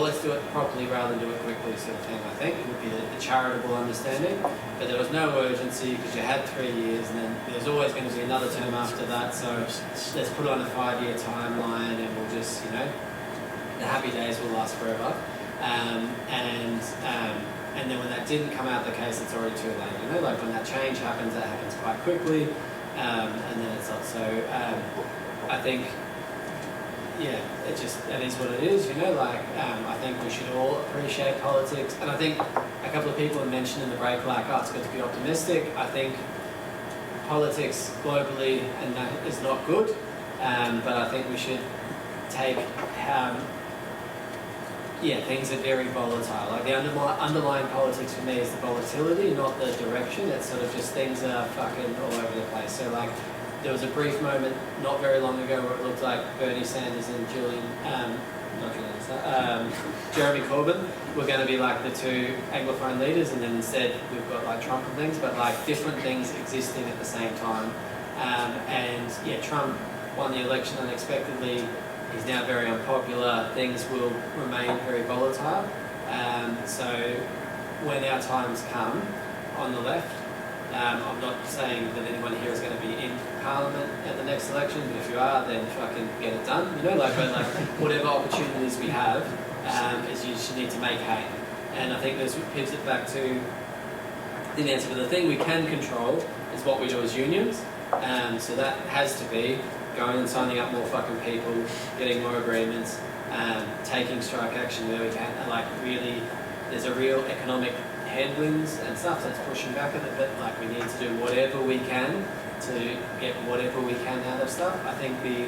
let's do it properly rather than do it quickly sort of thing, I think. It would be the charitable understanding. But there was no urgency because you had 3 years, and then there's always going to be another term after that. So let's put on a 5-year timeline, and we'll just, the happy days will last forever. And then when that didn't come out the case, it's already too late. When that change happens, that happens quite quickly, and then it's not. So I think yeah, it is what it is, you know, like, I think we should all appreciate politics, and I think a couple of people have mentioned in the break, like, oh, it's good to be optimistic. I think politics globally and that is not good, but I think we should take, things are very volatile. Like the underlying politics for me is the volatility, not the direction. It's sort of just things are fucking all over the place. So like, there was a brief moment not very long ago where it looked like Bernie Sanders and Jeremy Corbyn were going to be like the two Anglophone leaders, and then instead we've got like Trump and things, but like different things existing at the same time. Trump won the election unexpectedly. He's now very unpopular. Things will remain very volatile. So when our times come on the left, I'm not saying that anyone here is going to be in Parliament at the next election, but if you are, then fucking get it done. You know, but whatever opportunities we have, is you just need to make hay. And I think this pivots it back to the answer. But the thing we can control is what we do as unions. So that has to be going and signing up more fucking people, getting more agreements, taking strike action where we can, and like really, there's a real economic headwinds and stuff that's pushing back at it, but like we need to do whatever we can to get whatever we can out of stuff. I think the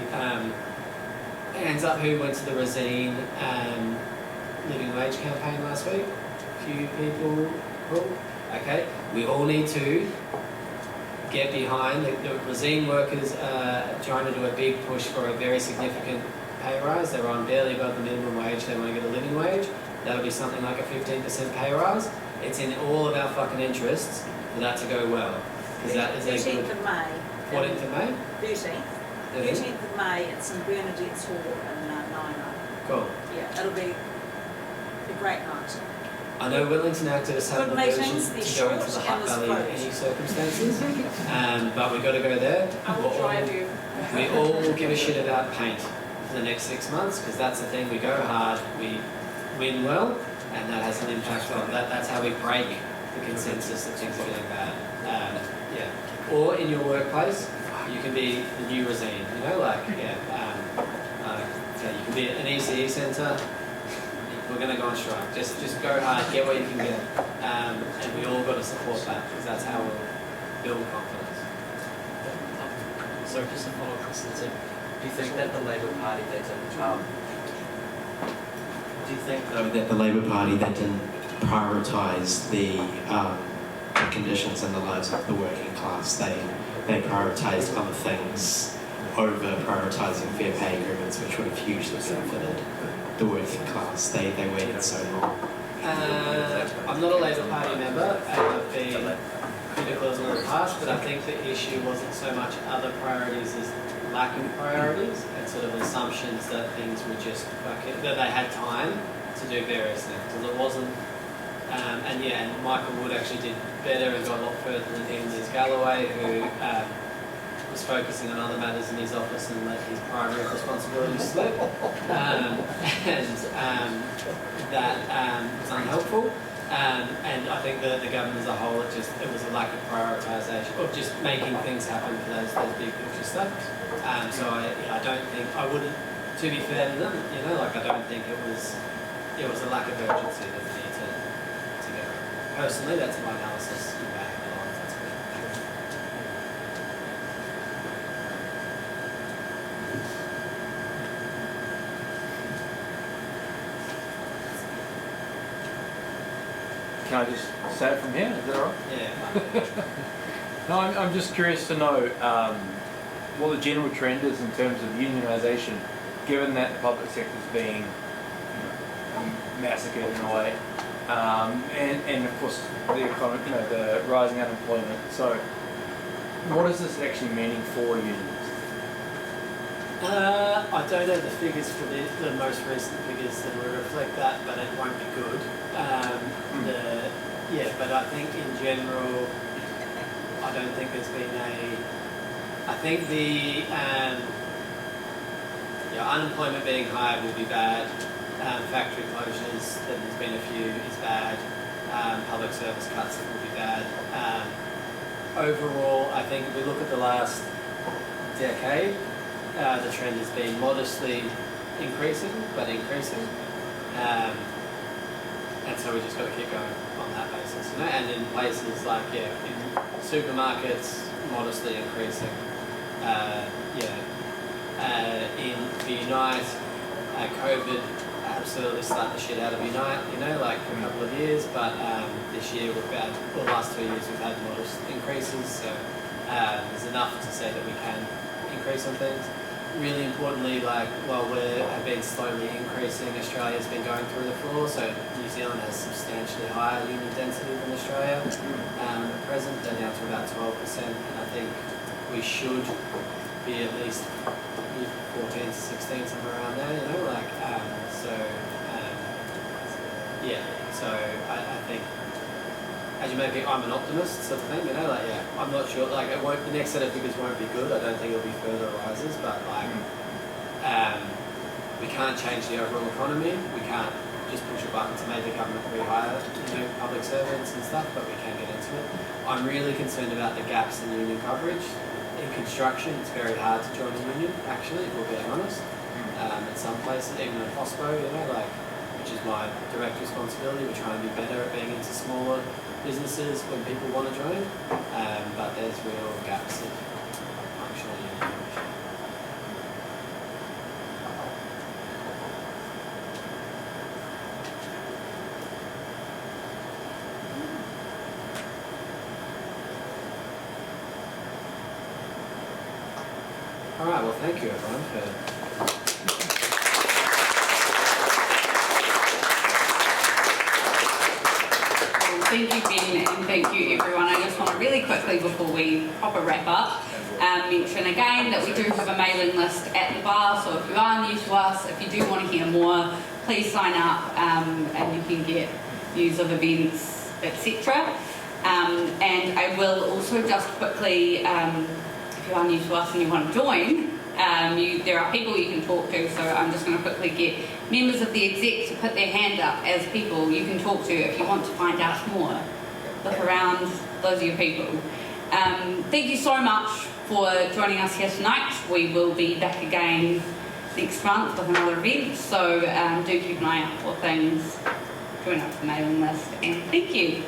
hands up who went to the Resine living wage campaign last week? A few people, cool. Okay, we all need to get behind the Resine workers trying to do a big push for a very significant pay rise. They're on barely above the minimum wage, they want to get a living wage. That'll be something like a 15% pay rise. It's in all of our fucking interests for that to go well. Because that is a good... 13th of May. 14th of May? 13th. 13th of May, it's in Bernadette's Hall in Nino. Cool. Yeah, it'll be a great night. I know Wellington activists have Good an aversion meetings, to they're go into the short Hutt and Valley in there's any circumstances, but we've got to go there. I will drive you. We all give a shit about paint for the next 6 months, because that's the thing, we go hard, we win well, and that has an impact on that. That's how we break the consensus that things are getting bad. Or in your workplace, you can be the new Resine, you know, like, you can be an ECE centre. We're going to go on strike. Just go hard, get what you can get, and we all got to support that, because that's how we'll build confidence. So just a follow-up question. So, do you think that the Labour Party that the Labour Party that didn't prioritise the conditions and the lives of the working class, they prioritised other things over prioritising fair pay agreements, which would have hugely benefited the working class. They waited so long. I'm not a Labour Party member, and I've been critical in the past, but I think the issue wasn't so much other priorities as lack of priorities and sort of assumptions that things were just fucking, that they had time to do various things. Because it wasn't, and Michael Wood actually did better and got a lot further than Ian Galloway, who was focusing on other matters in his office and let his primary responsibilities slip, that was unhelpful. And I think that the government as a whole, it was a lack of prioritisation of just making things happen for those big picture stuff. So I don't think I wouldn't. To be fair to them, you know, like I don't think it was a lack of urgency that we need to go. Personally, that's my analysis. Can I just say it from here? Is that all right? Yeah. No, I'm just curious to know what the general trend is in terms of unionisation, given that the public sector is being massacred in a way, and of course the economy, the rising unemployment. So, what is this actually meaning for unions? I don't have the figures for the most recent figures that will reflect that, but it won't be good. But I think in general, I don't think there's been I think the unemployment being high will be bad. Factory closures, that there's been a few, is bad. Public service cuts will be bad. Overall, I think if we look at the last decade, the trend has been modestly increasing, but increasing. And so we just got to keep going on that basis, you know. And in places like in supermarkets, modestly increasing. In the Unite, COVID absolutely slapped the shit out of Unite, you know, like for a couple of years. But this year the last 2 years we've had modest increases. So there's enough to say that we can increase on things. Really importantly, like while we have been slowly increasing, Australia's been going through the floor. So New Zealand has substantially higher union density than Australia at present. They're down to about 12%, and I think we should be at least 14 to 16, somewhere around there. You know, like So I think. As you may be, I'm an optimist, sort of thing, you know, like, yeah, I'm not sure, like, the next set of figures won't be good, I don't think it'll be further rises, but, like, we can't change the overall economy, we can't just push a button to make the government rehire, you know, public servants and stuff, but we can get into it. I'm really concerned about the gaps in union coverage. In construction, it's very hard to join a union, actually, if we're being honest. In some places, even in Hospo, you know, like, which is my direct responsibility, we're trying to be better at being into smaller businesses when people want to join, but there's real gaps in functional union membership. All right, well, thank you everyone for Thank you, Ben, and thank you, everyone. I just want to really quickly, before we proper wrap up, mention again that we do have a mailing list at the bar, so if you are new to us, if you do want to hear more, please sign up and you can get news of events, etc. And I will also just quickly, if you are new to us and you want to join, there are people you can talk to, so I'm just going to quickly get members of the exec to put their hand up as people you can talk to if you want to find out more. Look around, those are your people. Thank you so much for joining us here tonight. We will be back again next month with another event, so do keep an eye out for things, join up the mailing list, and thank you.